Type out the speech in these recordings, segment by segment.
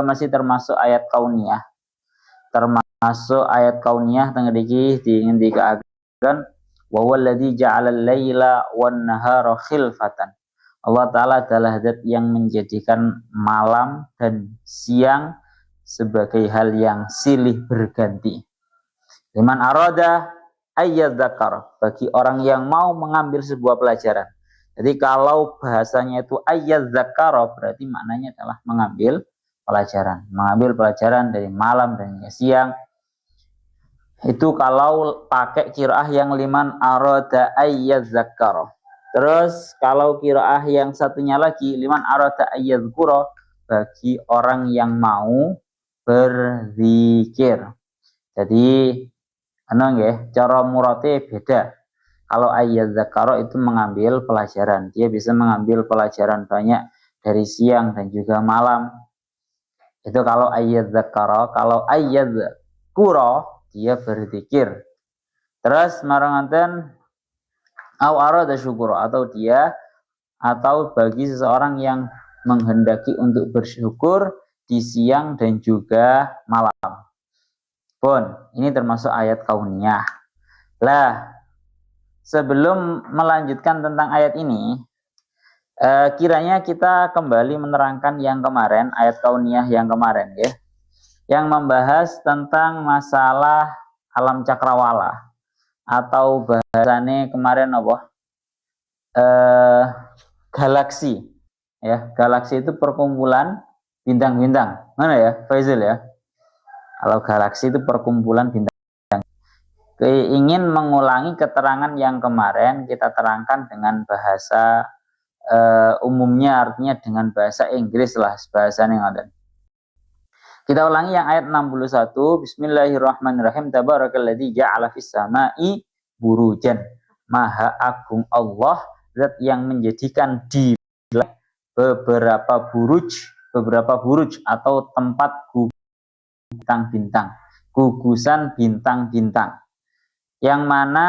masih termasuk ayat kauniyah. Termasuk ayat kauniyah teng mriki diingendikaken wa walladzi ja'alal laila wan nahara khilfatan. Allah Ta'ala adalah zat yang menjadikan malam dan siang sebagai hal yang silih berganti. Liman arada ayyadzakar, bagi orang yang mau mengambil sebuah pelajaran. Jadi kalau bahasanya itu ayyadzakar berarti maknanya adalah mengambil pelajaran dari malam dan siang. Itu kalau pakai qiraah yang liman arada ayyadzakar. Terus kalau qiraah yang satunya lagi liman arada ayyadzkura, bagi orang yang mau berzikir. Jadi cara murate beda. Kalau ayyadzakara itu mengambil pelajaran, dia bisa mengambil pelajaran banyak dari siang dan juga malam. Itu kalau ayyadzakara. Kalau ayyadzkura dia berzikir. Terus maranganten au arada syukura, atau bagi seseorang yang menghendaki untuk bersyukur di siang dan juga malam. Pun ini termasuk ayat kauniyah. Lah, sebelum melanjutkan tentang ayat ini, kiranya kita kembali menerangkan yang kemarin, ayat kauniyah yang kemarin ya, yang membahas tentang masalah alam cakrawala, atau bahasane kemarin apa? Galaksi. Ya, galaksi itu perkumpulan bintang-bintang. Mana ya, Faizal ya? Kalau galaksi itu perkumpulan bintang. Ingin mengulangi keterangan yang kemarin kita terangkan dengan bahasa umumnya, artinya dengan bahasa Inggris lah, bahasa yang ada. Kita ulangi yang ayat 61. Bismillahirrahmanirrahim. Tabarakalladzi ja'ala fis sama'i burujan. Maha agung Allah, zat yang menjadikan di beberapa buruj atau tempat bintang-bintang, gugusan bintang-bintang. Yang mana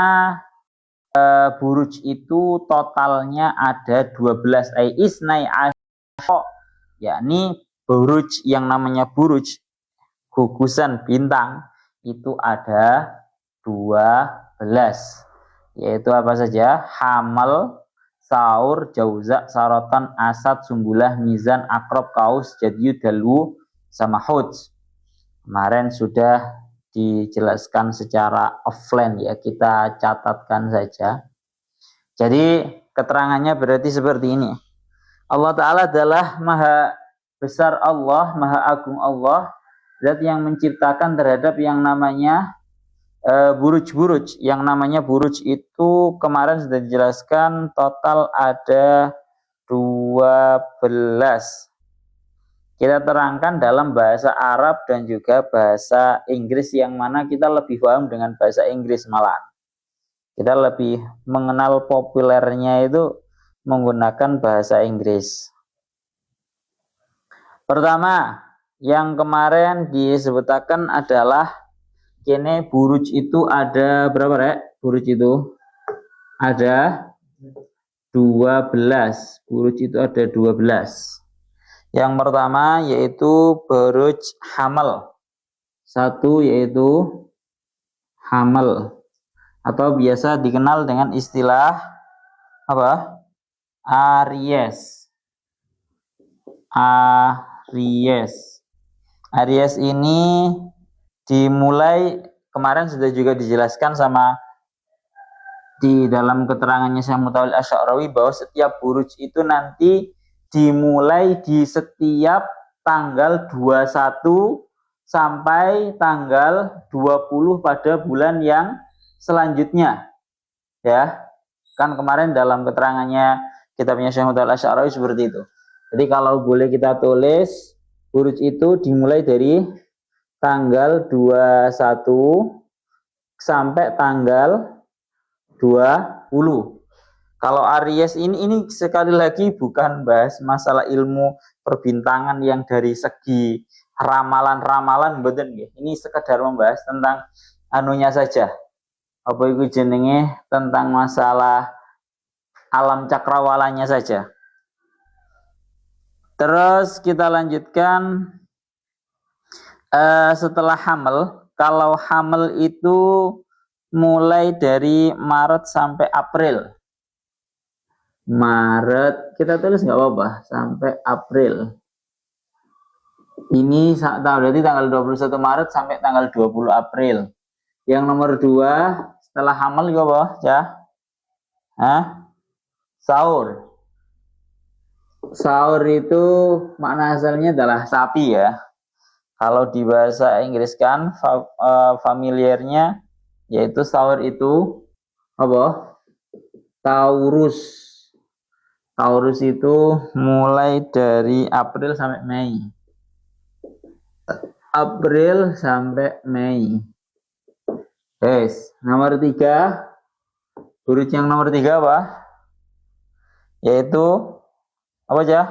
buruj itu totalnya ada 12, yakni buruj, yang namanya buruj gugusan bintang itu ada 12, yaitu apa saja? Hamal, Saur, Jauza, Saratan, Asad, Sumbulah, Mizan, Akrab, Kaus, Jadyu, Dalwu, sama Hud. Kemarin sudah dijelaskan secara offline ya, kita catatkan saja. Jadi keterangannya berarti seperti ini. Allah Ta'ala adalah maha besar Allah, maha agung Allah, zat yang menciptakan terhadap yang namanya buruj-buruj. Yang namanya buruj itu kemarin sudah dijelaskan total ada 12. Kita terangkan dalam bahasa Arab dan juga bahasa Inggris, yang mana kita lebih paham dengan bahasa Inggris malah. Kita lebih mengenal populernya itu menggunakan bahasa Inggris. Pertama, yang kemarin disebutkan adalah kene buruj itu ada berapa, Rek? Buruj itu ada 12. Buruj itu ada 12. Yang pertama yaitu buruj hamal. Satu yaitu hamal, atau biasa dikenal dengan istilah apa? Aries. Aries ini dimulai, kemarin sudah juga dijelaskan sama di dalam keterangannya Syekh Mutawalli Asy'arawi, bahwa setiap buruj itu nanti dimulai di setiap tanggal 21 sampai tanggal 20 pada bulan yang selanjutnya. Ya. Kan kemarin dalam keterangannya kitabnya Syekh Mutawalli Asy'arawi seperti itu. Jadi kalau boleh kita tulis, buruj itu dimulai dari tanggal 21 sampai tanggal 20. Kalau Aries ini sekali lagi bukan bahas masalah ilmu perbintangan yang dari segi ramalan-ramalan, mboten nggih. Ini sekedar membahas tentang anunya saja. Apa itu jenenge, tentang masalah alam cakrawalanya saja. Terus kita lanjutkan Setelah hamil, kalau hamil itu mulai dari Maret sampai April. Maret, kita tulis nggak apa-apa, sampai April. Ini berarti tanggal 21 Maret sampai tanggal 20 April. Yang nomor 2, setelah hamil juga apa? Ya. Sahur. Sahur itu makna asalnya adalah sapi ya. Kalau di bahasa Inggris kan familiarnya yaitu sahur itu apa? Taurus. Taurus itu mulai dari April sampai Mei. April sampai Mei. Yes. Nomor 3. Huruf yang nomor 3 apa? Yaitu apa aja?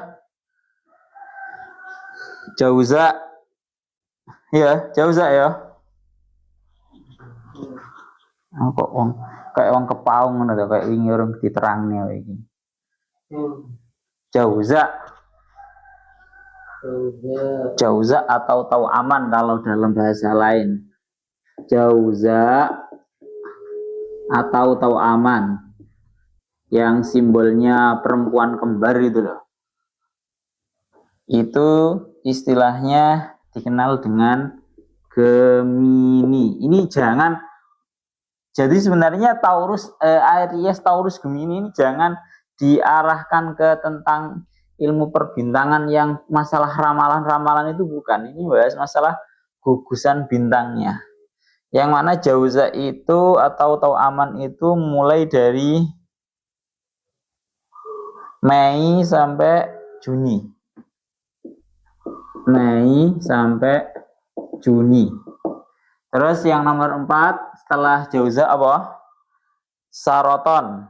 Jauza. Ya, jauza ya. Kok kayak wong kepaung ngono to, kayak wingi urung diterangne iki. Jauza. Jauza atau tau aman kalau dalam bahasa lain. Jauza atau tau aman yang simbolnya perempuan kembar itu loh. Itu istilahnya dikenal dengan Gemini. Ini jangan, jadi sebenarnya Taurus, Aries, Taurus, Gemini ini jangan diarahkan ke tentang ilmu perbintangan yang masalah ramalan-ramalan itu bukan. Ini bahas masalah gugusan bintangnya. Yang mana Jauza itu atau tau aman itu mulai dari Mei sampai Juni. Mei sampai Juni. Terus yang nomor 4 setelah Jauza apa? Saroton.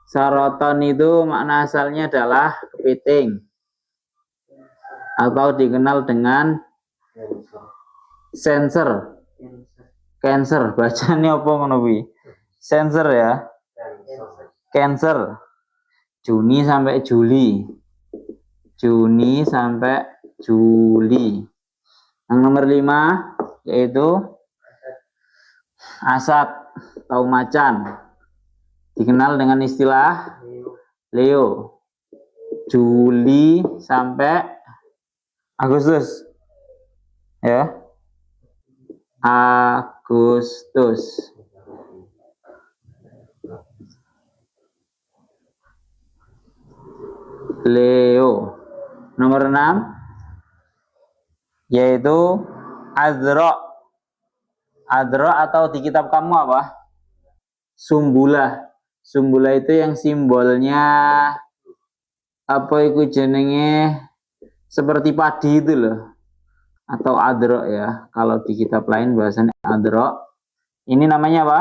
Saroton itu makna asalnya adalah kepiting atau dikenal dengan Cancer. Cancer, bacanya apa ngono kuwi? Cancer ya. Cancer. Juni sampai Juli. Juni sampai Juli. Yang nomor 5 yaitu Asad atau macan. Dikenal dengan istilah Leo. Juli sampai Agustus. Ya. Agustus. Leo. Nomor 6 yaitu Azra. Azra atau di kitab kamu apa? Sumbula. Sumbula itu yang simbolnya apa itu jenenge seperti padi itu loh. Atau Adro ya. Kalau di kitab lain bahasanya Adro. Ini namanya apa?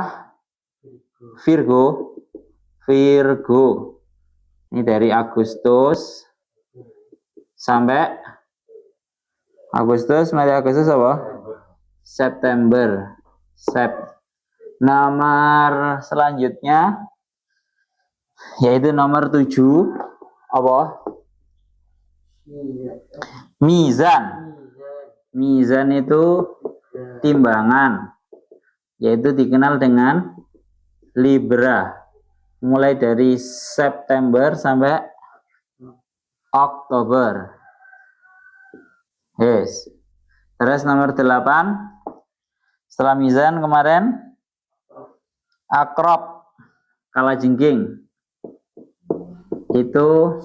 Virgo. Virgo. Ini dari Agustus sampai Agustus apa? September. Nomor selanjutnya yaitu nomor 7 apa? Mizan. Mizan itu timbangan, yaitu dikenal dengan Libra. Mulai dari September sampai Oktober. Yes. Terus nomor 8 setelah Mizan kemarin Akrab, kalajengking. Itu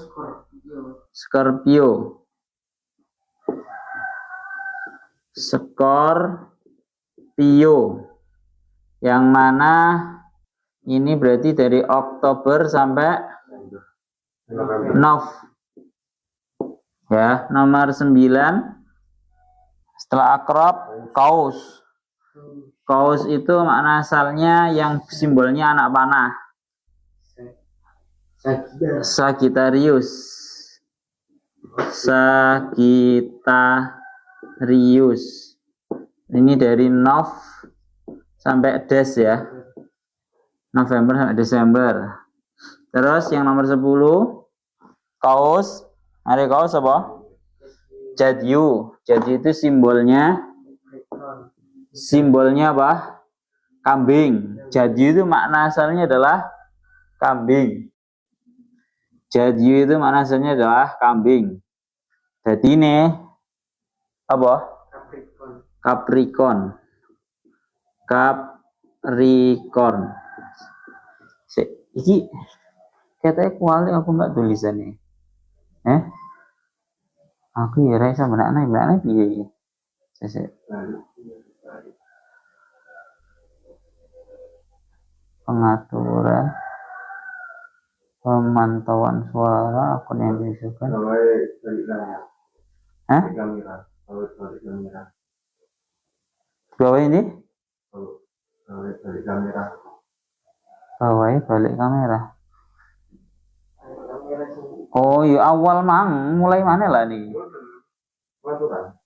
Scorpio. Yang mana ini berarti dari Oktober sampai Nov. Ya, nomor 9 setelah Akrab Kaus. Kaus itu makna asalnya yang simbolnya anak panah. Sagittarius. Ini dari Nov sampai Des ya. November sampai Desember. Terus yang nomor 10 Kaus. Hari Kaus apa? Jadyu. Jadyu itu simbolnya apa? Kambing. Jadyu itu makna asalnya adalah kambing. Jadyu itu makna asalnya adalah kambing. Jadi ini apa? Capricorn. Iki katanya kuali aku nggak tulisannya. Aku ya rasa benar-benar piye. Pengaturan pemantauan suara akun yang diisukan. Bawah ini? Bawah balik kamera. Oh ya awal mang mulai mana lah nih? Pengaturan.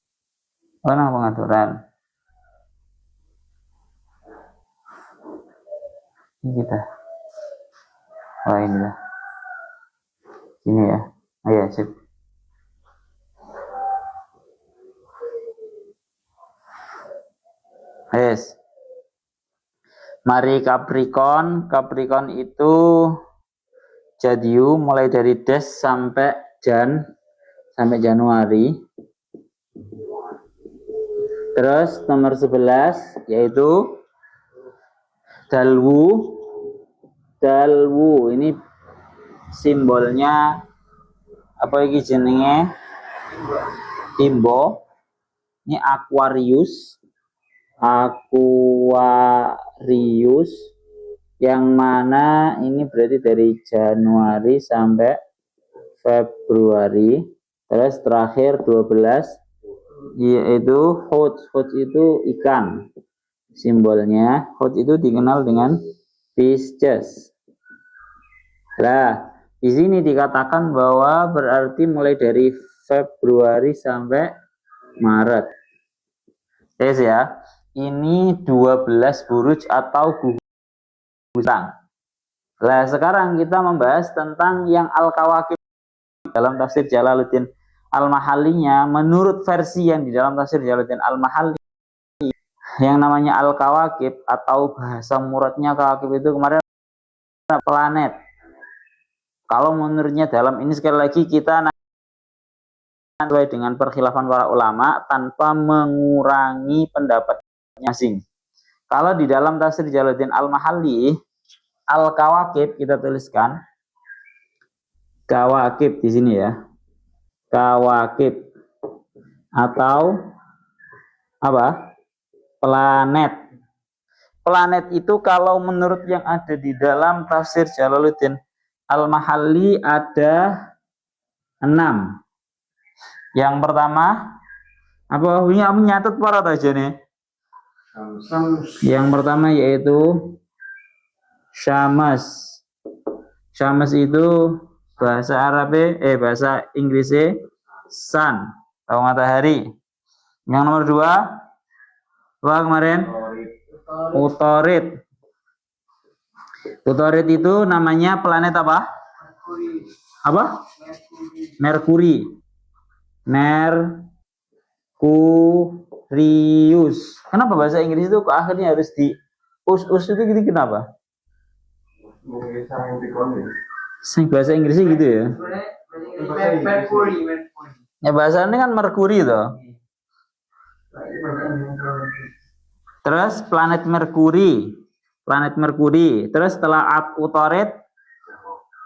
Oh nah pengaturan. Ini kita. Oh ini lah. Ini ya. Oh ya sip. Yes. Mari Capricorn. Capricorn itu Jadyu mulai dari Des sampai Januari. Terus nomor 11 yaitu Dalwu. Dalwu ini simbolnya apa iki jenenge? Timbo. Ini Aquarius. Yang mana ini berarti dari Januari sampai Februari. Terus terakhir 12 yaitu Hut. Hut itu ikan. Simbolnya Hut itu dikenal dengan Pisces. Nah, di sini dikatakan bahwa berarti mulai dari Februari sampai Maret. Yes ya. Ini 12 buruj atau bintang. Nah, sekarang kita membahas tentang yang Al-Kawakib dalam tafsir Jalaluddin Al-Mahallinya. Menurut versi yang di dalam tafsir Jalaluddin Al-Mahalli, yang namanya Al-Kawakib atau bahasa muradnya Kawakib itu kemarin planet. Kalau menurutnya dalam ini sekali lagi kita sesuai dengan perkhilafan para ulama tanpa mengurangi pendapat masing. Kalau di dalam tafsir Jalaluddin Al-Mahalli, Al-Kawakib kita tuliskan Kawakib di sini ya. Kawakib atau apa? Planet. Planet itu kalau menurut yang ada di dalam tafsir Jalaluddin Al-Mahalli ada 6. Yang pertama apa? Ini aku nyatet para aja nih. Yang pertama yaitu Syams. Syams itu bahasa bahasa Inggrisnya sun atau matahari. Yang nomor 2 apa kemarin? Utorit. Utorit itu namanya planet apa? Apa? Merkuri. Merkurius. Kenapa bahasa Inggris itu kok akhirnya harus di us itu gitu kenapa? Bahasa Inggrisnya gitu ya. Ya bahasanya kan Merkuri toh. Terus planet Merkuri. Planet Merkuri. Terus setelah Utorit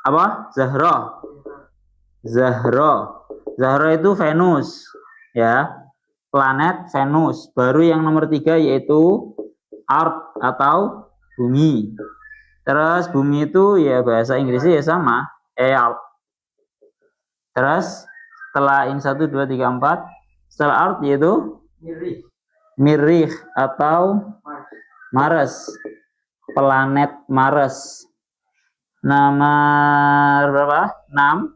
apa? Zahra. Zahra itu Venus ya. Planet Venus. Baru yang nomor 3 yaitu Earth atau bumi. Terus bumi itu ya bahasa Inggrisnya ya sama, Earth. Terus setelah ini 1 2 3 4 setelah Earth yaitu Mirrih atau Mars. Planet Mars. Nomor berapa? 6.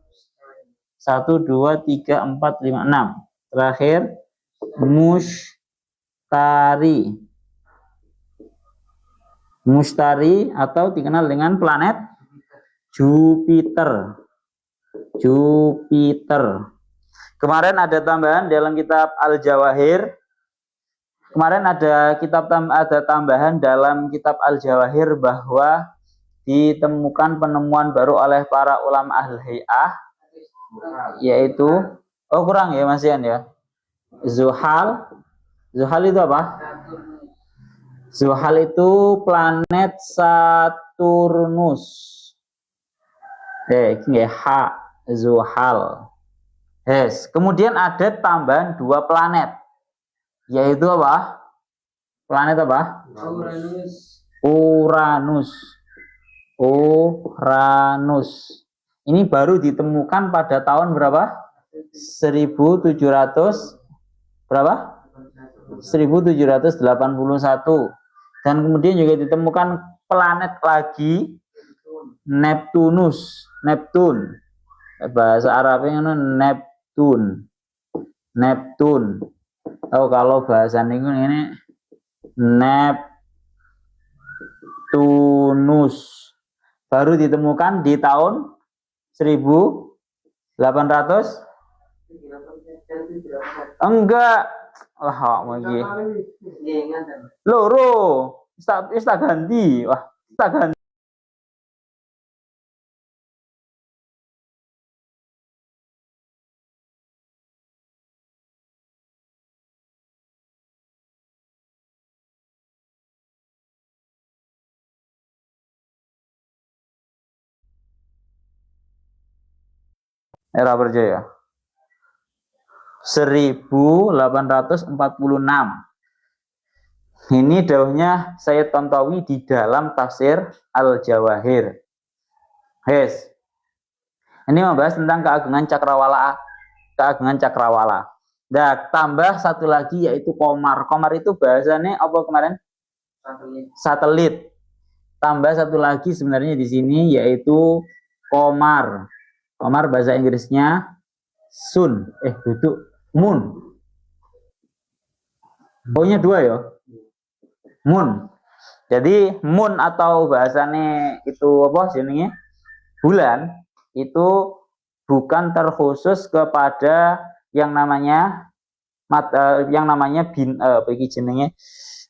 1 2 3 4 5 6. Terakhir Mustari atau dikenal dengan planet Jupiter. Kemarin ada tambahan dalam kitab Al-Jawahir. Kemarin ada tambahan dalam kitab Al-Jawahir bahwa ditemukan penemuan baru oleh para ulama ahli hay'ah, yaitu kurang ya Mas Ian ya. Zuhal itu apa? Zuhal itu planet Saturnus. Ini H Zuhal. Yes. Kemudian ada tambahan 2 planet, yaitu apa? Planet apa? Uranus. Ini baru ditemukan pada tahun berapa? 1700 berapa? 1781. Dan kemudian juga ditemukan planet lagi, Neptun. Bahasa Arabnya Neptun. Kalau bahasa Inggris ini Neptunus. Baru ditemukan di tahun 1800. Enggak. Wah, lagi. Loro. Kita ganti. Wah, kita ganti. Era Berjaya 1846. Ini dauhnya Sayyid Tantawi di dalam tafsir Al-Jawahir. Yes. Ini membahas tentang keagungan cakrawala. Nah, tambah satu lagi yaitu Qamar. Qamar itu bahasanya apa kemarin? Satelit. Tambah satu lagi sebenarnya di sini yaitu Qamar. Qamar bahasa Inggrisnya moon. Pokoknya 2 ya. Moon. Jadi moon atau bahasanya itu apa jenenge? Bulan itu bukan terkhusus kepada yang namanya jenenge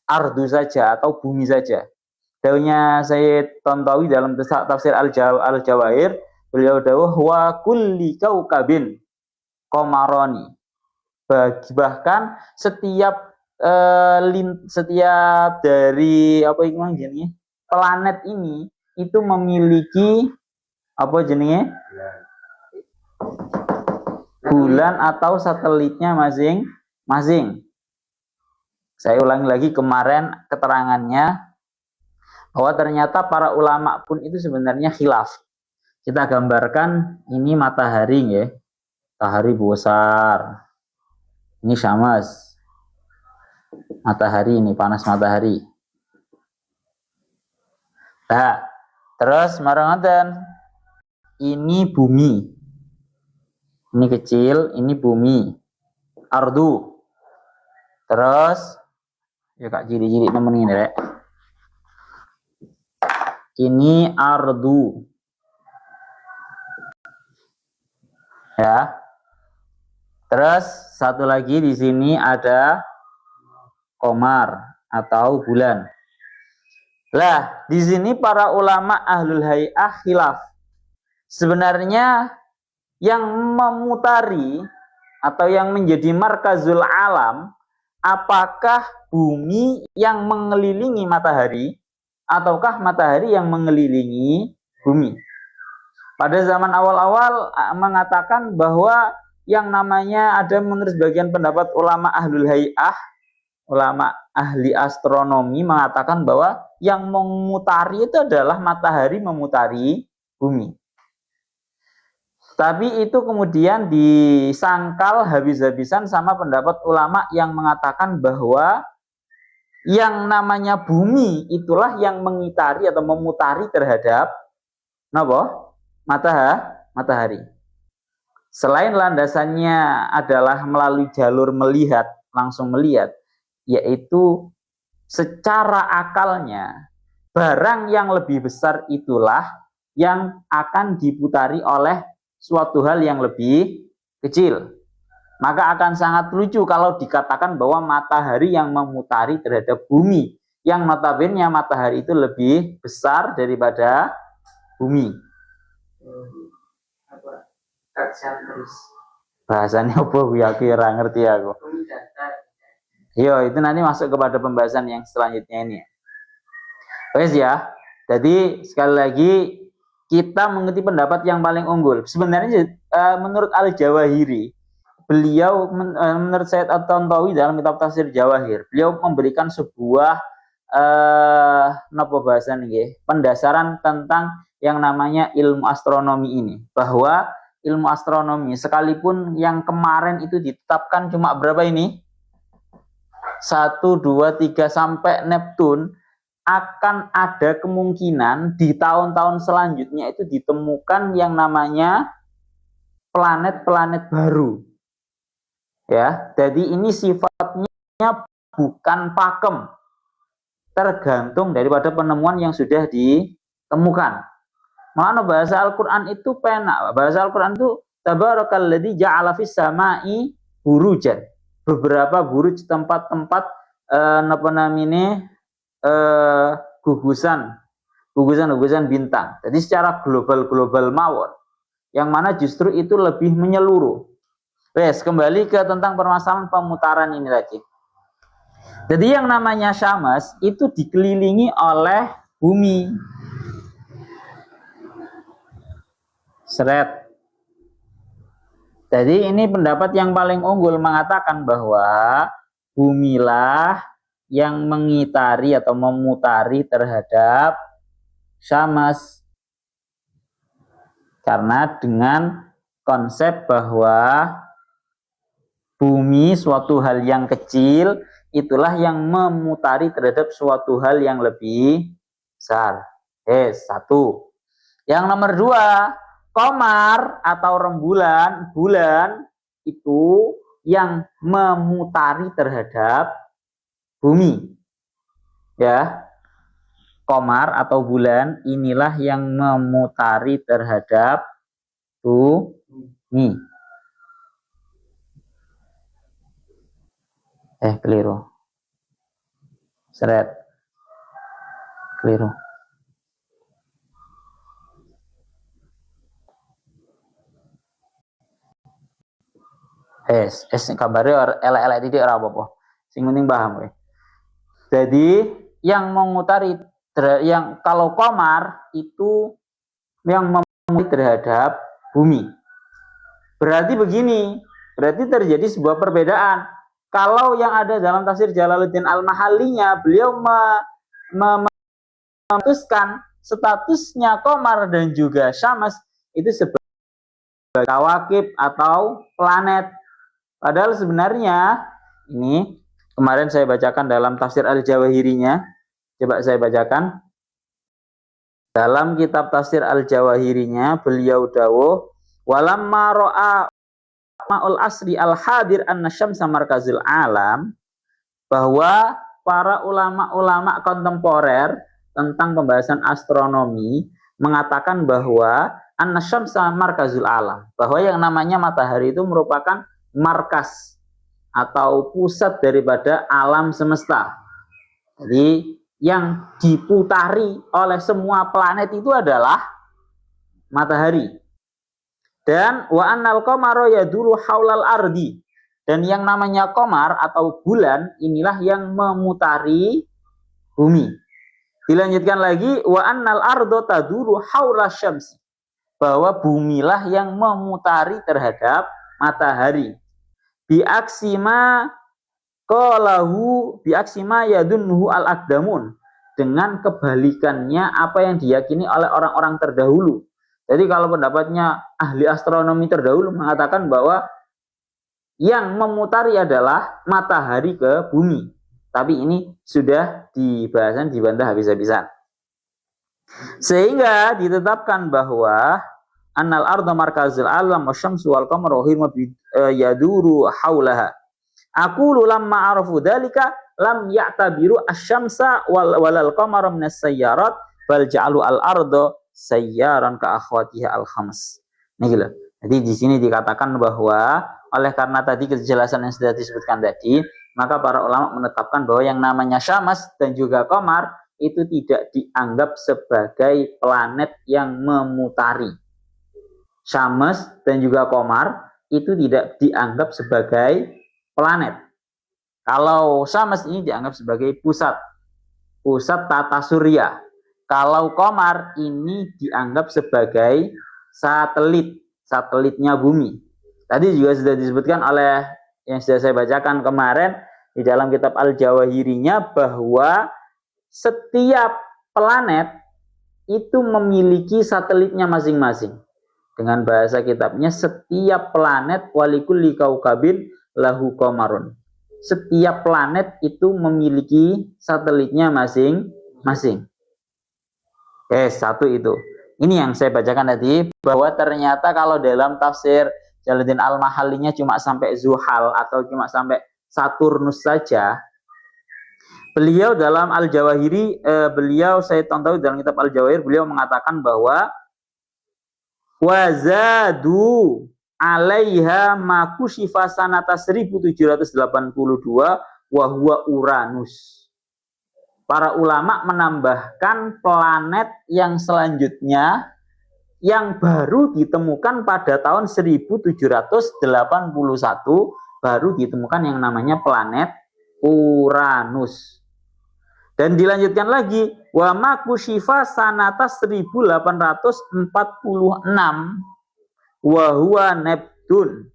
ardu saja atau bumi saja. Daunya Sayyid Tantawi dalam tafsir Al-Jawahir, beliau dawuh wa kulli kaukabin qamarani. Bahkan setiap dari apa jenenge planet ini itu memiliki apa jenenge bulan atau satelitnya masing-masing. Saya ulangi lagi kemarin keterangannya bahwa ternyata para ulama pun itu sebenarnya khilaf. Kita gambarkan ini matahari ya. Matahari besar. Ini Syams. Matahari ini panas matahari. Nah, terus marangan ini bumi. Ini kecil, ini bumi. Ardu. Terus ya Kak ciri-ciri nemenin rek. Ini ardu. Ya. Terus satu lagi di sini ada Qamar atau bulan. Lah, di sini para ulama ahlul hay'ah khilaf. Sebenarnya yang memutari atau yang menjadi markazul alam, apakah bumi yang mengelilingi matahari ataukah matahari yang mengelilingi bumi? Pada zaman awal-awal mengatakan bahwa yang namanya ada menurut sebagian pendapat ulama ahlul hay'ah, ulama ahli astronomi mengatakan bahwa yang memutari itu adalah matahari memutari bumi. Tapi itu kemudian disangkal habis-habisan sama pendapat ulama yang mengatakan bahwa yang namanya bumi itulah yang mengitari atau memutari terhadap matahari. Selain landasannya adalah melalui jalur langsung melihat, yaitu secara akalnya barang yang lebih besar itulah yang akan diputari oleh suatu hal yang lebih kecil. Maka akan sangat lucu kalau dikatakan bahwa matahari yang memutari terhadap bumi, yang notabene matahari itu lebih besar daripada bumi. Bahasanya apa ya, kira ngerti aku. Yo, itu nanti masuk kepada pembahasan yang selanjutnya ini. Oke ya. Jadi sekali lagi kita mengikuti pendapat yang paling unggul. Sebenarnya menurut Al-Jawahiri, beliau menurut Said At-Tantawi dalam kitab Tafsir Jawahir, beliau memberikan sebuah napa bahasan nggih, pendasaran tentang yang namanya ilmu astronomi ini, bahwa ilmu astronomi sekalipun yang kemarin itu ditetapkan cuma berapa ini? 1, 2, 3 sampai Neptun, akan ada kemungkinan di tahun-tahun selanjutnya itu ditemukan yang namanya planet-planet baru. Ya, jadi ini sifatnya bukan pakem, tergantung daripada penemuan yang sudah ditemukan. Makanya bahasa Al-Quran itu penak. Bahasa Al-Quran itu tabarakalladzi ja'ala fis sama'i burujan. Beberapa buruj, tempat-tempat napa namine gugusan bintang. Jadi secara global mawon. Yang mana justru itu lebih menyeluruh. Wes, kembali ke tentang permasalahan pemutaran ini lagi. Jadi yang namanya Syams itu dikelilingi oleh bumi. Seret. Jadi ini pendapat yang paling unggul mengatakan bahwa bumilah yang mengitari atau memutari terhadap Syams. Karena dengan konsep bahwa bumi suatu hal yang kecil itulah yang memutari terhadap suatu hal yang lebih besar. Satu. Yang nomor 2, qamar atau rembulan, bulan itu yang memutari terhadap bumi. Ya. Qamar atau bulan inilah yang memutari terhadap bumi. Keliru. Seret. Keliru. Kabarnya elek-elek titik ora apa-apa. Sing penting paham kowe. Jadi yang mengutari yang kalau qamar itu yang memutari terhadap bumi. Berarti begini, berarti terjadi sebuah perbedaan. Kalau yang ada dalam tafsir Jalaluddin Al-Mahallinya, beliau memutuskan statusnya qamar dan juga Syams itu sebagai kawakib atau planet. Padahal sebenarnya ini kemarin saya bacakan dalam tafsir Al-Jawahirinya. Coba saya bacakan. Dalam kitab tafsir Al-Jawahirinya beliau dawuh, walamma ra'a ma'ul asri al-hadir anna syamsa markazul alam, bahwa para ulama-ulama kontemporer tentang pembahasan astronomi mengatakan bahwa anna syamsa markazul alam, bahwa yang namanya matahari itu merupakan markas atau pusat daripada alam semesta. Jadi yang diputari oleh semua planet itu adalah matahari. Dan wa annal qamara yaduru haulal ardi, dan yang namanya qamar atau bulan inilah yang memutari bumi. Dilanjutkan lagi wa annal ardo taduru haula syamsi, bahwa bumilah yang memutari terhadap matahari. Biaksima qalahu biaksima yadunhu al-aqdamun, dengan kebalikannya apa yang diyakini oleh orang-orang terdahulu. Jadi kalau pendapatnya ahli astronomi terdahulu mengatakan bahwa yang memutari adalah matahari ke bumi. Tapi ini sudah dibahas, dibantah habis-habisan. Sehingga ditetapkan bahwa annal arda markazul alam wasyamsu wal qamaru hima yaduru haulaha. Aqulu lamma arafu dzalika lam ya'tabiru asy-syamsa walal qamara minas sayyarat bal ja'alu al-arda sayyaran ka akhwatiha al-khams. Nih gitu. Jadi di sini dikatakan bahwa Oleh karena tadi kejelasan yang sudah disebutkan tadi, maka para ulama menetapkan bahwa yang namanya Syams dan juga Qamar itu tidak dianggap sebagai planet yang memutari. Syams dan juga Qamar itu tidak dianggap sebagai planet. Kalau Syams ini dianggap sebagai pusat tata surya. Kalau Qamar ini dianggap sebagai satelitnya bumi. Tadi juga sudah disebutkan oleh yang sudah saya bacakan kemarin di dalam kitab Al-Jawahirinya bahwa setiap planet itu memiliki satelitnya masing-masing. Dengan bahasa kitabnya, setiap planet walikulli kaukabin lahu qamarun. Setiap planet itu memiliki satelitnya masing-masing. Satu itu. Ini yang saya bacakan tadi, bahwa ternyata kalau dalam tafsir Jalaluddin Al-Mahallinya cuma sampai Zuhal atau cuma sampai Saturnus saja. Beliau dalam Al-Jawahiri, saya tahu dalam kitab Al-Jawahir, beliau mengatakan bahwa wazadu alaiha makushifa sanata 1782 wa huwa Uranus. Para ulama menambahkan planet yang selanjutnya yang baru ditemukan pada tahun 1781, baru ditemukan yang namanya planet Uranus. Dan dilanjutkan lagi, wa makushifa sanata 1846 wa huwa Neptun.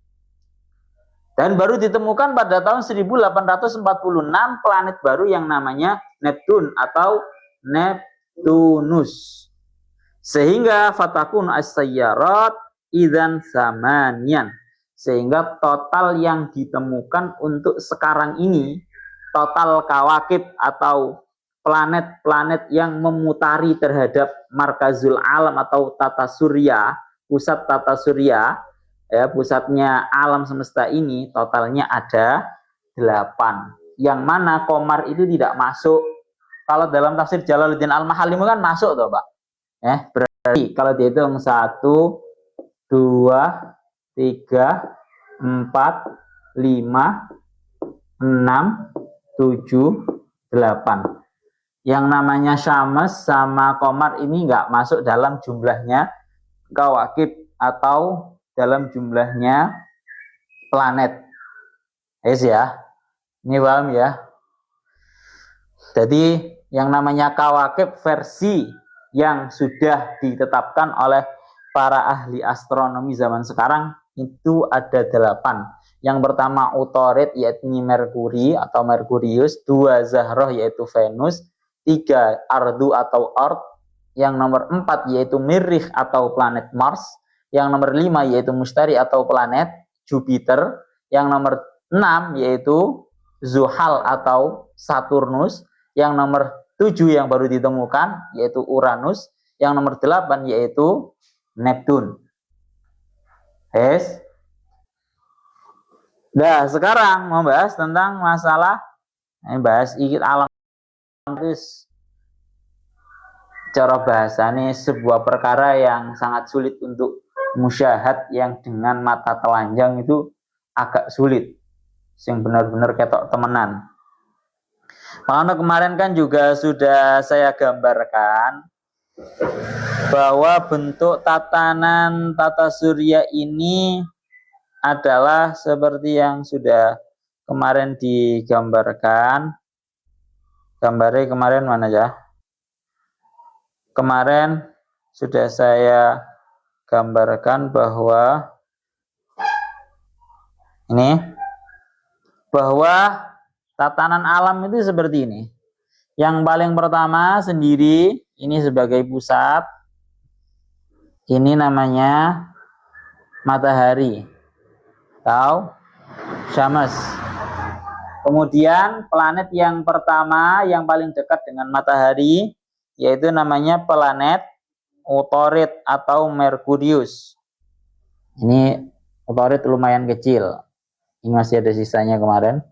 Dan baru ditemukan pada tahun 1846 planet baru yang namanya Neptun atau Neptunus. Sehingga fatakun as-sayyarat idzan samanian. Sehingga total yang ditemukan untuk sekarang ini, total kawakib atau planet-planet yang memutari terhadap markazul alam atau tata surya, pusat tata surya, ya, pusatnya alam semesta ini, totalnya ada 8. Yang mana Qamar itu tidak masuk. Kalau dalam tafsir Jalaluddin Al-Mahalli kan masuk toh, Pak. Berarti kalau dihitung 1, 2, 3, 4, 5, 6, 7, 8. Yang namanya Syams sama Qamar ini nggak masuk dalam jumlahnya kawakib atau dalam jumlahnya planet. Ya, ini paham ya. Jadi yang namanya kawakib versi yang sudah ditetapkan oleh para ahli astronomi zaman sekarang itu ada 8. Yang pertama Utorid yaitu Merkuri atau Merkurius, 2 Zahroh yaitu Venus, 3 Ardu atau Earth, yang nomor 4 yaitu Mirrikh atau planet Mars, yang nomor 5 yaitu Mustari atau planet Jupiter, yang nomor 6 yaitu Zuhal atau Saturnus, yang nomor 7 yang baru ditemukan yaitu Uranus, yang nomor 8 yaitu Neptun. Nah, sekarang membahas tentang masalah bahas ikit alam itu cara bahasanya sebuah perkara yang sangat sulit untuk musyahad, yang dengan mata telanjang itu agak sulit, yang benar-benar ketok temenan. Makanya kemarin kan juga sudah saya gambarkan bahwa bentuk tatanan tata surya ini adalah seperti yang sudah kemarin digambarkan. Gambarnya kemarin mana ya? Kemarin sudah saya gambarkan bahwa ini, bahwa tatanan alam itu seperti ini. Yang paling pertama sendiri ini sebagai pusat, ini namanya matahari atau Syams. Kemudian planet yang pertama yang paling dekat dengan matahari yaitu namanya planet Utorid atau Merkurius. Ini Utorid lumayan kecil. Ini masih ada sisanya kemarin.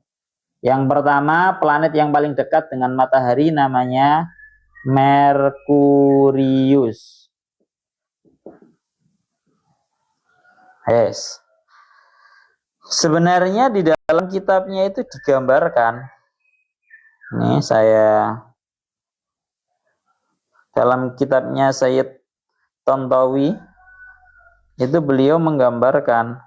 Yang pertama planet yang paling dekat dengan matahari namanya Merkurius. Sebenarnya di dalam kitabnya itu digambarkan. Ini saya dalam kitabnya Sayyid Tontowi itu beliau menggambarkan.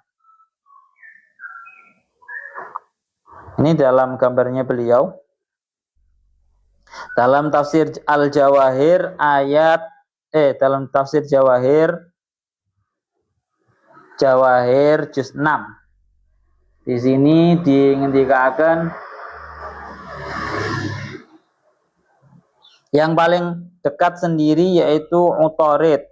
Ini dalam gambarnya beliau. Dalam tafsir Al-Jawahir dalam tafsir Jawahir juz 6. Di sini dingendikaken yang paling dekat sendiri yaitu Utarid.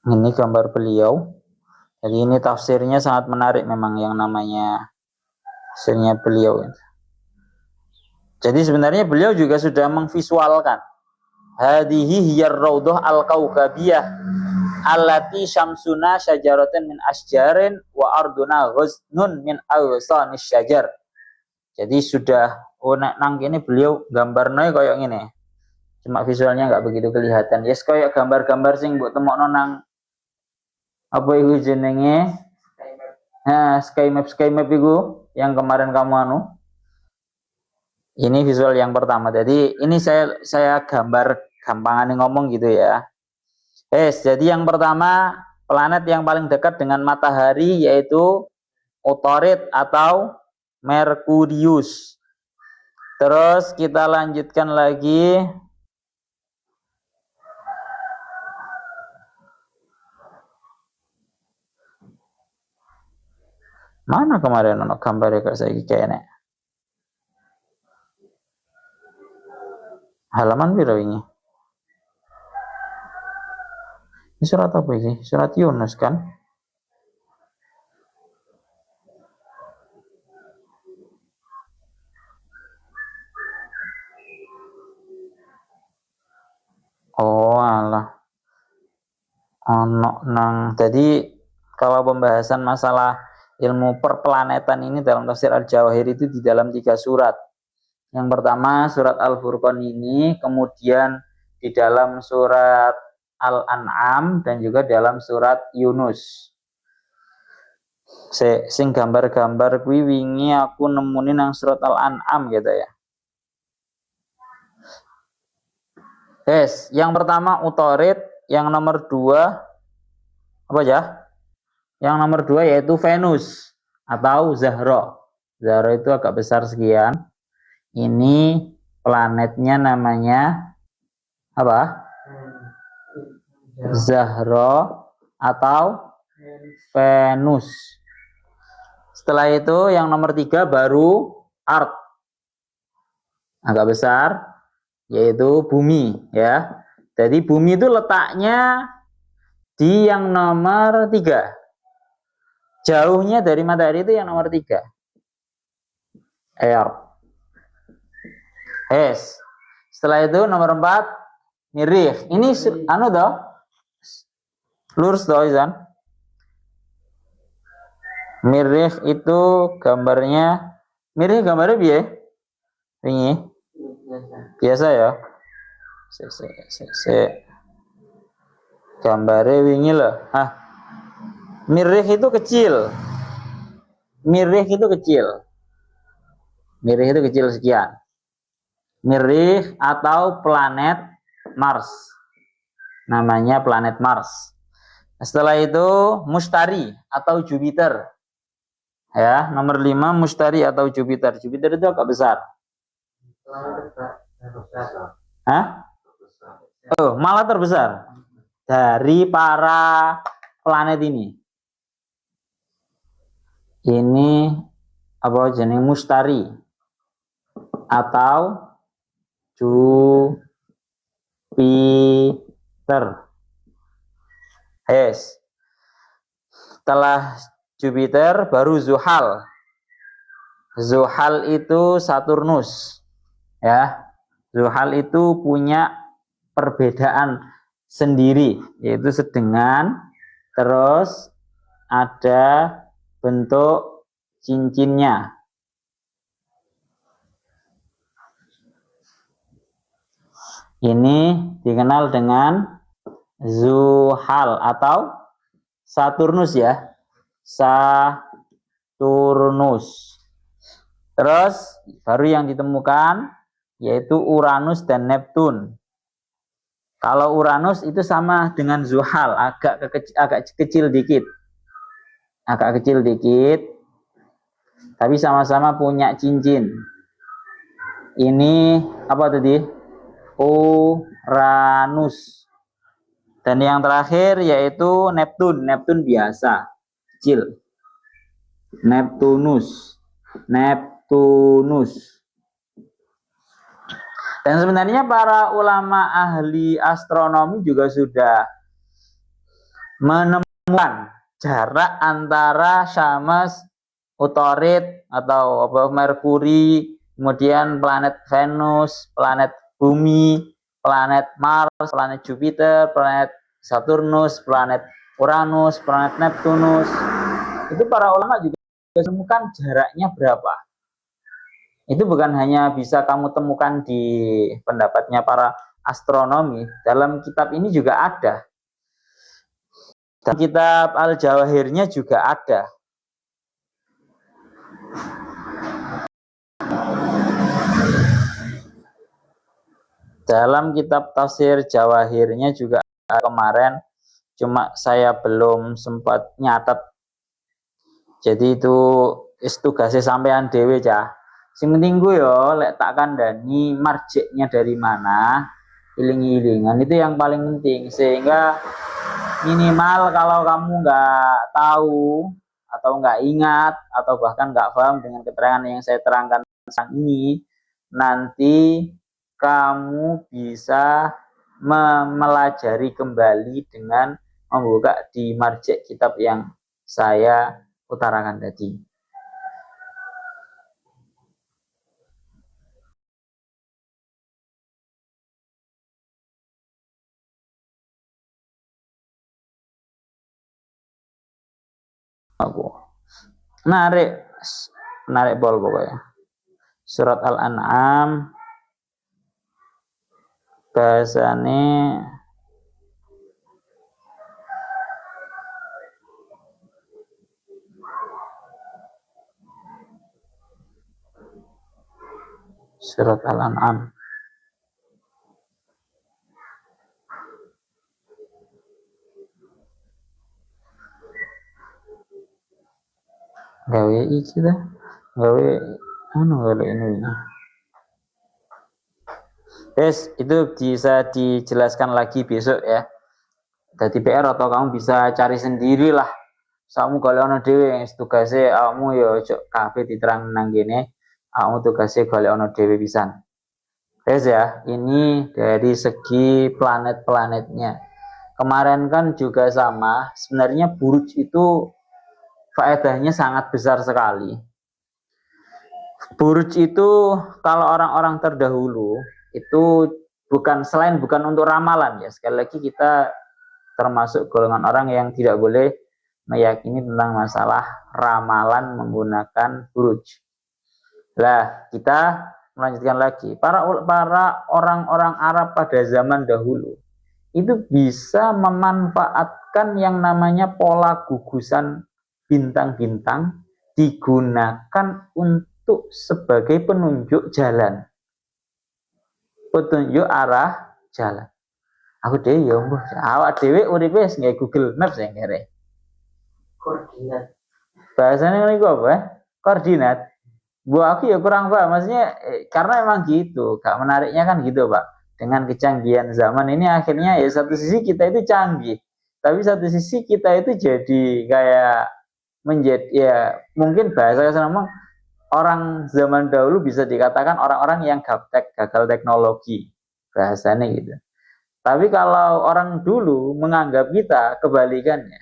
Ini gambar beliau. Jadi ini tafsirnya sangat menarik memang yang namanya tafsirnya beliau. Jadi sebenarnya beliau juga sudah memvisualkan hadhihi hiyar raudhah al-kaukabiyah allati syamsuna syajaratan min asjarin wa arduna ghuznun min awsanis syajar. Jadi sudah nang kene beliau gambarnya kayak gini. Cuma visualnya nggak begitu kelihatan. Yes, kayak gambar-gambar sing mbok temokno nang apa itu jenenge? Sky map itu yang kemarin kamu Ini visual yang pertama. Jadi ini saya gambar gampangan ngomong gitu ya. Jadi yang pertama planet yang paling dekat dengan matahari yaitu Utarid atau Merkurius. Terus kita lanjutkan lagi. Mana kemarin ono gambar kayak saya kayaknya. Halaman piro ini? Ini surat apa ini? Surat Yunus kan? Oh alah. Ono nang. Jadi kalau pembahasan masalah ilmu perplanetan ini dalam tafsir Al-Jawahir itu di dalam 3 surat. Yang pertama surat Al-Furqan ini, kemudian di dalam surat Al-An'am dan juga dalam surat Yunus. Sing gambar-gambar kuwi wingi aku nemuni nang surat Al-An'am gitu ya. Yang pertama Utarid, yang nomor 2 apa ya? Yang nomor 2 yaitu Venus atau Zahra. Zahra itu agak besar sekian. Ini planetnya namanya apa? Zahra atau Venus. Setelah itu yang nomor 3 baru Art. Agak besar yaitu bumi ya. Jadi bumi itu letaknya di yang nomor 3. Jauhnya dari matahari itu yang nomor 3. Earth. Setelah itu nomor 4 Mirrih. Ini toh lurus toh Izan. Mirrih itu gambarnya piye? Ini biasa ya. Gambarnya wingi loh. Mirrih itu kecil. Mirrih itu kecil sekian. Mirrih atau planet Mars. Namanya planet Mars. Setelah itu Mustari atau Jupiter. Ya, nomor 5 Mustari atau Jupiter. Jupiter itu agak besar. Malah terbesar dari para planet ini. Ini apa jenis Mustari atau Jupiter. Setelah Jupiter baru Zuhal. Zuhal itu Saturnus. Ya. Zuhal itu punya perbedaan sendiri, yaitu sedengan, terus ada bentuk cincinnya. Ini dikenal dengan Zuhal atau Saturnus ya. Saturnus. Terus baru yang ditemukan yaitu Uranus dan Neptun. Kalau Uranus itu sama dengan Zuhal, agak kecil dikit. Agak kecil dikit, tapi sama-sama punya cincin. Ini apa tadi? Uranus. Dan yang terakhir yaitu Neptun. Neptun biasa, kecil. Neptunus. Dan sebenarnya para ulama ahli astronomi juga sudah menemukan jarak antara Syams, Utorit atau Merkuri, kemudian planet Venus, planet Bumi, planet Mars, planet Jupiter, planet Saturnus, planet Uranus, planet Neptunus. Itu para ulama juga menemukan jaraknya berapa. Itu bukan hanya bisa kamu temukan di pendapatnya para astronomi, dalam kitab ini juga ada. Dan kitab Al-Jawahirnya juga ada. Dalam kitab tafsir Jawahirnya juga kemarin, cuma saya belum sempat nyatet. Jadi itu tugasnya sampean dewe cah. Sing penting gue yo lek tak kandani marjeknya dari mana, iling-ilingan itu yang paling penting, sehingga minimal kalau kamu nggak tahu atau nggak ingat atau bahkan nggak paham dengan keterangan yang saya terangkan ini, nanti kamu bisa mempelajari kembali dengan membuka di marjek kitab yang saya utarakan tadi. Aku menarik bol pokoknya. Surat Al-An'am bahasane Surat Al-An'am gawe iki dah, gawe gawe ini. Guys, itu bisa dijelaskan lagi besok ya. Jadi PR atau kamu bisa cari sendiri lah. Kamu kalau ono dewe yang tugasnya kamu ya kabeh diterang nang gene, kamu tugasnya kalau ono dewe pisan. Guys ya, ini dari segi planet-planetnya. Kemarin kan juga sama, sebenarnya buruj itu faedahnya sangat besar sekali. Buruj itu kalau orang-orang terdahulu itu bukan untuk ramalan ya. Sekali lagi kita termasuk golongan orang yang tidak boleh meyakini tentang masalah ramalan menggunakan buruj. Lah, kita melanjutkan lagi. Para orang-orang Arab pada zaman dahulu itu bisa memanfaatkan yang namanya pola gugusan bintang-bintang digunakan untuk sebagai penunjuk jalan, petunjuk arah jalan. Aku dewe ya mbuh, awak dewe uripe nggae Google Maps ya kere. Koordinat. Bahasanya niku apa? Koordinat. Bu aku ya kurang paham, maksudnya karena emang gitu, gak menariknya kan gitu Pak. Dengan kecanggihan zaman ini akhirnya ya satu sisi kita itu canggih, tapi satu sisi kita itu jadi kayak menjadi ya mungkin bahasa saya ngomong orang zaman dahulu bisa dikatakan orang-orang yang gagal teknologi bahasanya gitu. Tapi kalau orang dulu menganggap kita kebalikannya,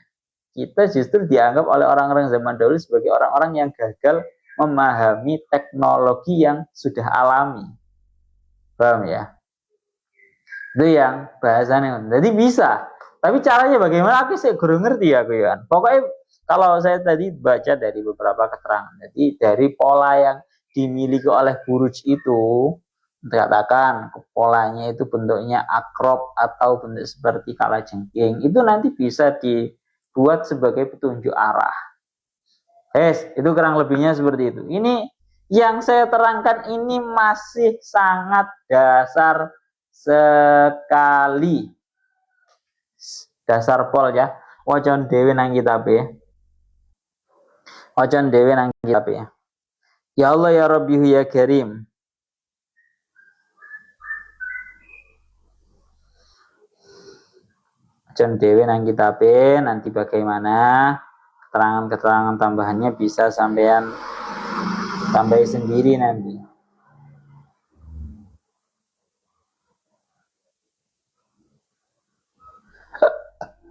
kita justru dianggap oleh orang-orang zaman dahulu sebagai orang-orang yang gagal memahami teknologi yang sudah alami. Paham ya? Itu yang bahasanya. Jadi bisa. Tapi caranya bagaimana? Aku sih kurang ngerti ya, kan. Pokoknya kalau saya tadi baca dari beberapa keterangan, jadi dari pola yang dimiliki oleh buruj itu Katakan polanya itu bentuknya akrab atau bentuk seperti kalajengking, itu nanti bisa dibuat sebagai petunjuk arah. Itu kurang lebihnya seperti itu. Ini yang saya terangkan ini masih sangat dasar sekali. Dasar pol ya. Wajan dewe nang kitabe. Wajan dewe nang kitabe. Ya Allah ya Rabbihu ya Karim. Wajan dewe nang kitabe, nanti bagaimana keterangan-keterangan tambahannya bisa sampean tambahi sendiri nanti.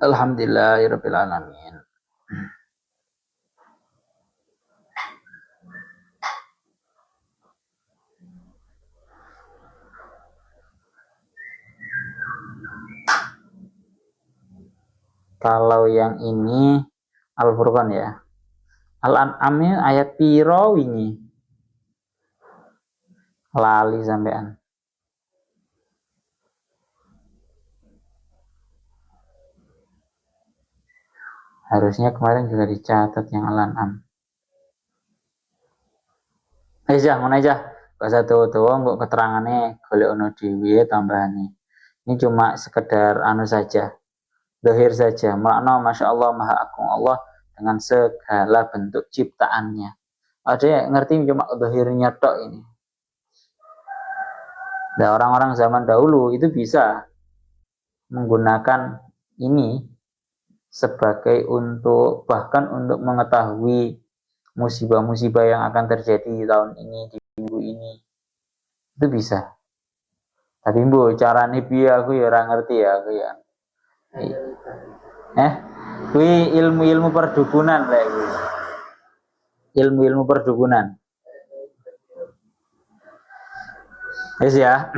Alhamdulillahirabbil alamin. Kalau yang ini Al-Furqan ya. Al-An'am ayat piro wingi? Lali sampean. Harusnya kemarin juga dicatat yang Al-An'am. Ngono aja. Gak usah tuwa-tuwa kok keterangannya golek ono dhewe tambahane. Ini cuma sekedar saja. Zahir saja. Makna Masya Allah Maha Agung Allah dengan segala bentuk ciptaannya. Ada yang ngerti cuma zahirnya tok ini. Nah, orang-orang zaman dahulu itu bisa menggunakan ini sebagai bahkan untuk mengetahui musibah-musibah yang akan terjadi di tahun ini, di minggu ini. Itu bisa. Tapi carane piye aku ya ora ngerti ya aku ya. Kuwi ilmu-ilmu perdukunan lah iki. Ilmu-ilmu perdukunan. Ya.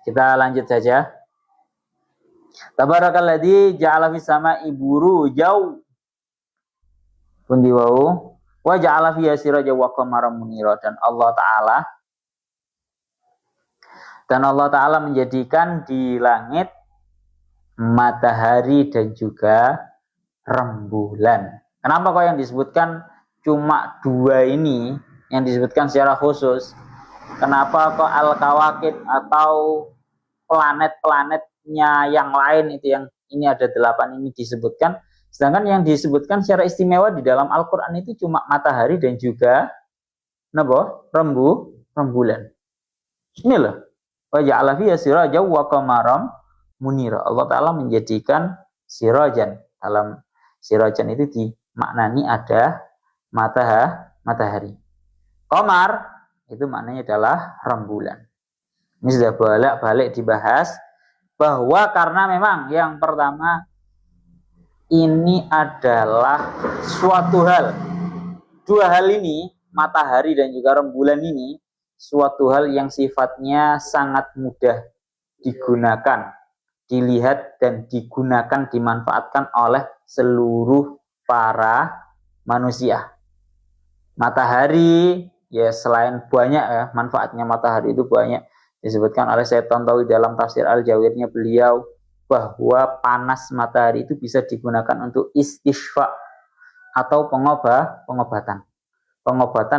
Kita lanjut saja. Tabarakalladzi ja'ala fis sama'i burujau. Pundi wau wa ja'ala fiha sirajan wa qamaran munira, dan Allah Ta'ala menjadikan di langit matahari dan juga rembulan. Kenapa kok yang disebutkan cuma dua ini yang disebutkan secara khusus? Kenapa kok al-kawakib atau planet-planetnya yang lain itu yang ini ada 8 ini disebutkan, sedangkan yang disebutkan secara istimewa di dalam Al-Quran itu cuma matahari dan juga rembulan. Ini loh. Wa ja'ala fiha sirajan wa qamaran munira. Allah Ta'ala menjadikan sirajan. Dalam sirajan itu dimaknani ada matahari. Qamar itu maknanya adalah rembulan. Ini sudah balik dibahas bahwa karena memang yang pertama ini adalah suatu hal. Dua hal ini, matahari dan juga rembulan ini, suatu hal yang sifatnya sangat mudah digunakan, dilihat dan digunakan, dimanfaatkan oleh seluruh para manusia. Matahari ya selain banyak ya manfaatnya matahari itu banyak, disebutkan oleh Syekh Tantawi dalam tafsir Al-Jawirnya beliau bahwa panas matahari itu bisa digunakan untuk istisfa atau pengobatan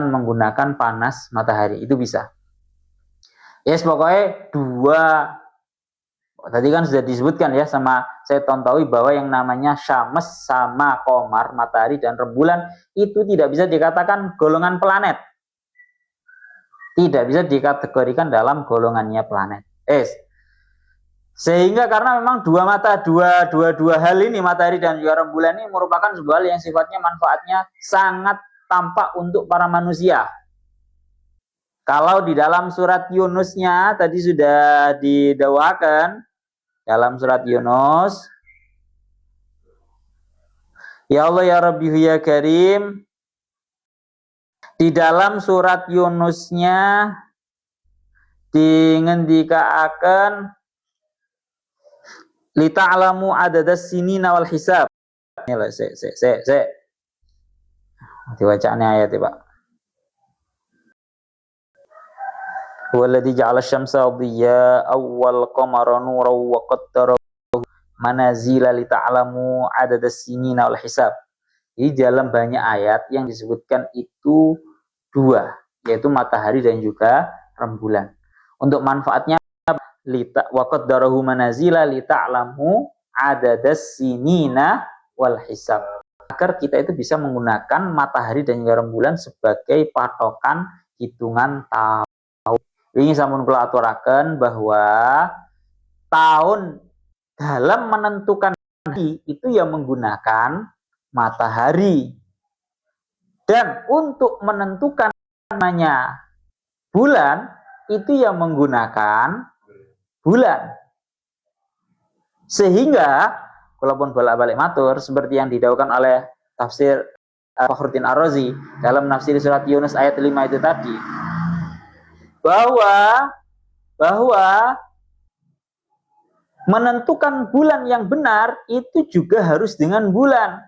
menggunakan panas matahari itu bisa. Yes, pokoknya dua tadi kan sudah disebutkan ya sama saya Tantawi bahwa yang namanya syams sama qamar, matahari dan rembulan itu tidak bisa dikatakan golongan planet. Tidak bisa dikategorikan dalam golongannya planet. Sehingga karena memang dua hal ini, matahari dan juga rembulan ini merupakan sebuah hal yang sifatnya manfaatnya sangat tampak untuk para manusia. Kalau di dalam surat Yunusnya tadi sudah didakwakan dalam surat Yunus, ya Allah ya Rabbi ya Karim, di dalam surat Yunusnya dingendikaaken lita'lamu adadas sinina wal hisab. Ini lah diwacane ayat ya Pak. Huwallazi ja'ala asy-syamsa dhiya'an wal qamara nuran wa qaddarahu manazila li ta'lamu 'adadas sinina wal hisab. Di dalam banyak ayat yang disebutkan itu dua, yaitu matahari dan juga rembulan. Untuk manfaatnya wa qaddarahu manazila li ta'lamu 'adadas sinina wal hisab. Agar kita itu bisa menggunakan matahari dan juga rembulan sebagai patokan hitungan tahun. Ini sampun kula aturaken bahwa tahun dalam menentukan hari itu yang menggunakan matahari. Dan untuk menentukan namanya bulan itu yang menggunakan bulan. Sehingga walaupun bolak-balik matur seperti yang didhawuhkan oleh tafsir Fakhruddin Ar-Razi dalam nafsir surat Yunus ayat 5 itu tadi, bahwa menentukan bulan yang benar itu juga harus dengan bulan,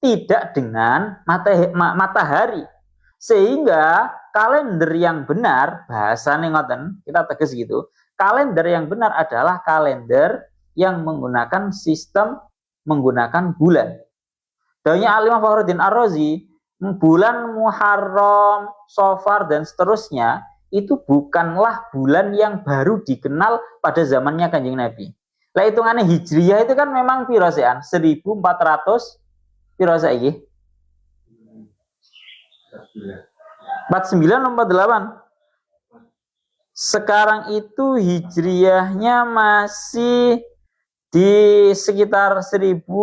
tidak dengan matahari. Sehingga kalender yang benar, bahasane ngoten, kita tegas gitu, kalender yang benar adalah kalender yang menggunakan sistem menggunakan bulan. Dawuhnya Al-Imam Fakhruddin Ar-Razi, bulan Muharram, Safar dan seterusnya itu bukanlah bulan yang baru dikenal pada zamannya Kanjeng Nabi. Lah hitungannya Hijriyah itu kan memang piro sean? 1400 piro saiki? 49 48. Sekarang itu Hijriyahnya masih di sekitar 1447.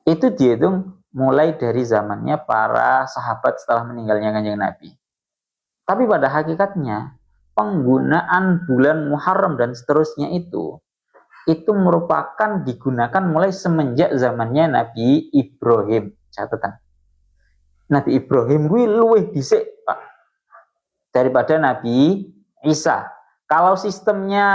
Itu dihitung mulai dari zamannya para sahabat setelah meninggalnya Kanjeng Nabi. Tapi pada hakikatnya penggunaan bulan Muharram dan seterusnya itu merupakan digunakan mulai semenjak zamannya Nabi Ibrahim. Catatan. Nabi Ibrahim kuwi luwih dhisik, Pak, daripada Nabi Isa. Kalau sistemnya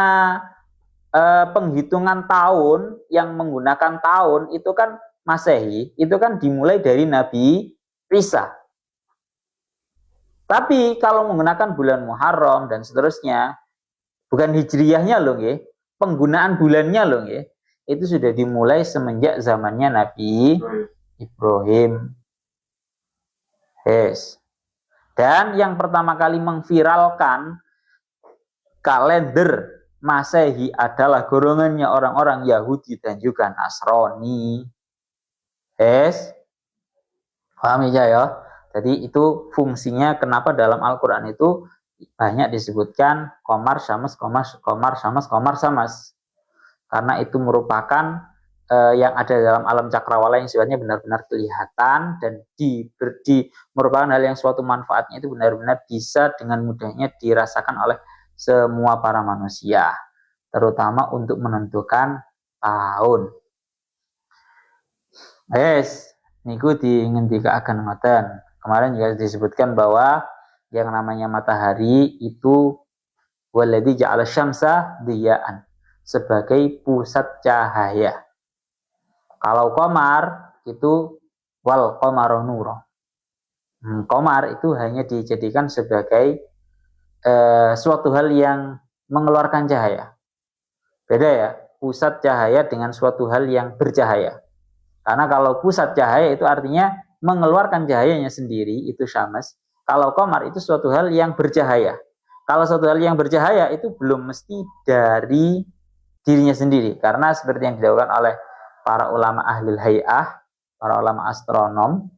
penghitungan tahun yang menggunakan tahun itu kan Masehi, itu kan dimulai dari Nabi Isa. Tapi kalau menggunakan bulan Muharram dan seterusnya, bukan Hijriyahnya loh nggih, penggunaan bulannya loh nggih, itu sudah dimulai semenjak zamannya Nabi Ibrahim. Yes. Dan yang pertama kali mengviralkan kalender Masehi adalah golongannya orang-orang Yahudi dan juga Nasrani. Yes. Paham ya? Jadi itu fungsinya kenapa dalam Al-Quran itu banyak disebutkan komar, syams, komar, syams. Karena itu merupakan yang ada dalam alam cakrawala yang sifatnya benar-benar kelihatan dan merupakan hal yang suatu manfaatnya itu benar-benar bisa dengan mudahnya dirasakan oleh semua para manusia, terutama untuk menentukan tahun. Yes, niku ngendikaaken ngoten. Kemarin juga disebutkan bahwa yang namanya matahari itu waladzi ja'ala syamsa dhiya'an, sebagai pusat cahaya. Kalau qamar itu wal qamaru nura. Qamar itu hanya dijadikan sebagai suatu hal yang mengeluarkan cahaya. Beda ya, pusat cahaya dengan suatu hal yang bercahaya. Karena kalau pusat cahaya itu artinya mengeluarkan cahayanya sendiri, itu syams. Kalau qamar itu suatu hal yang bercahaya. Kalau suatu hal yang bercahaya itu belum mesti dari dirinya sendiri. Karena seperti yang didhawuhkan oleh para ulama ahlul hay'ah, para ulama astronom,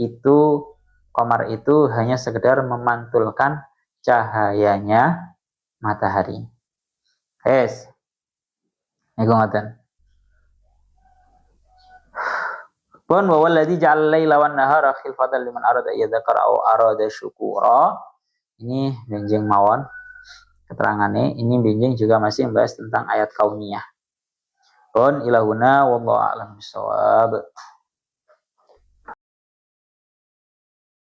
itu qamar itu hanya sekedar memantulkan cahayanya matahari. Yes. Niku ngoten. Pun wa wallazi ja'al laila wan nahara khilfatan liman arada yadzakara aw arada syukura. Ini benjing mawon keterangannya. Ini benjing juga masih membahas tentang ayat kauniyah. Pun ilahuna wallahu a'lam bishawab.